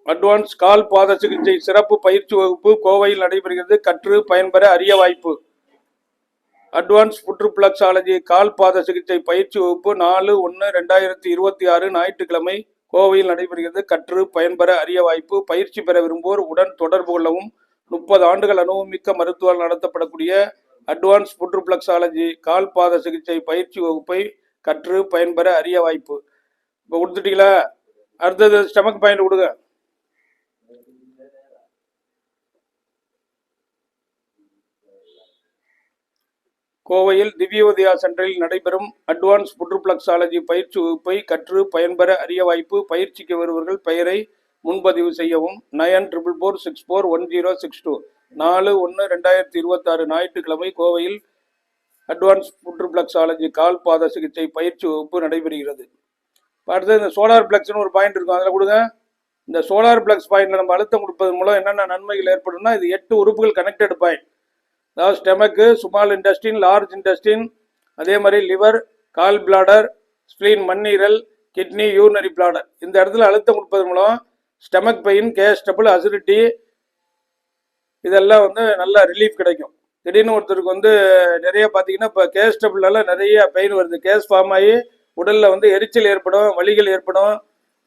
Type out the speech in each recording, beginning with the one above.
Advance கால் பாத சிகிச்சை சிறப்பு பயிற்சி வகுப்பு கோவையில் நடைபெறுகிறது. கற்று பயன்பெற அரிய வாய்ப்பு. அட்வான்ஸ் புற்றுப்ளக்ஸாலஜி கால் பாத சிகிச்சை பயிற்சி வகுப்பு 4/1/2026 ஞாயிற்றுக்கிழமை கோவையில் நடைபெறுகிறது. கற்று பயன்பெற அரிய வாய்ப்பு. பயிற்சி பெற விரும்புவோர் உடன் தொடர்பு கொள்ளவும். 30 ஆண்டுகள் அனுபவமிக்க மருத்துவர்கள் நடத்தப்படக்கூடிய அட்வான்ஸ் புற்றுப்ளக்ஸாலஜி கால் பாத சிகிச்சை பயிற்சி வகுப்பை கற்று பயன்பெற அரிய வாய்ப்பு. இப்போ கொடுத்துட்டீங்களா? அடுத்தது ஸ்டமக் பாயிண்ட் கொடுங்க. கோவையில் திவ்யோதயா சென்டரில் நடைபெறும் அட்வான்ஸ் புற்றுப்ளக்ஸாலஜி பயிற்சி வகுப்பை கற்று பயன்பெற அரிய வாய்ப்பு. பயிற்சிக்கு வருவர்கள் பெயரை முன்பதிவு செய்யவும். 9446411062 4/1/2026 ஞாயிற்றுக்கிழமை கோவையில் அட்வான்ஸ் புற்றுப்ளக்ஸாலஜி கால் பாத சிகிச்சை பயிற்சி வகுப்பு நடைபெறுகிறது. அடுத்து இந்த சோலார் பிளக்ஸ்னு ஒரு பாயிண்ட் இருக்கும், அதில் கொடுங்க. இந்த சோலார் பிளக்ஸ் பாயிண்ட்ல நம்ம அழுத்தம் கொடுப்பதன் மூலம் என்னென்ன நன்மைகள் ஏற்படும்னா, இது 8 உறுப்புகள் கனெக்டட் பாயிண்ட். அதாவது ஸ்டெமக்கு, ஸ்மால் இன்டெஸ்டின், லார்ஜ் இன்டெஸ்டின், அதே மாதிரி லிவர், கால் பிளாடர், ஸ்பிளீன் மண்ணீரல், கிட்னி, யூரினரி பிளாடர். இந்த இடத்துல அழுத்தம் கொடுப்பதன் மூலம் stomach pain, gas trouble, acidity இதெல்லாம் நல்ல ரிலீஃப் கிடைக்கும். திடீர்னு ஒருத்தருக்கு நிறைய பார்த்தீங்கன்னா இப்போ கேஸ் ட்ரபிளால நிறைய பெயின் வருது. கேஸ் ஃபார்ம் ஆகி உடலில் எரிச்சல் ஏற்படும், வலிகள் ஏற்படும்.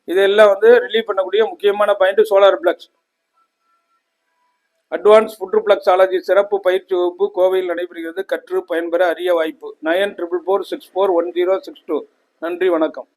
இதெல்லாம் ரிலீஃப் பண்ணக்கூடிய முக்கியமான பாயிண்ட் சோலார் பிளக்ஸ். அட்வான்ஸ் புற்றுப்ளக்ஸாலஜி சிறப்பு பயிற்சி வகுப்பு கோவையில் நடைபெறுகிறது. கற்று பயன்பெற அரிய வாய்ப்பு. 9446411062 நன்றி, வணக்கம்.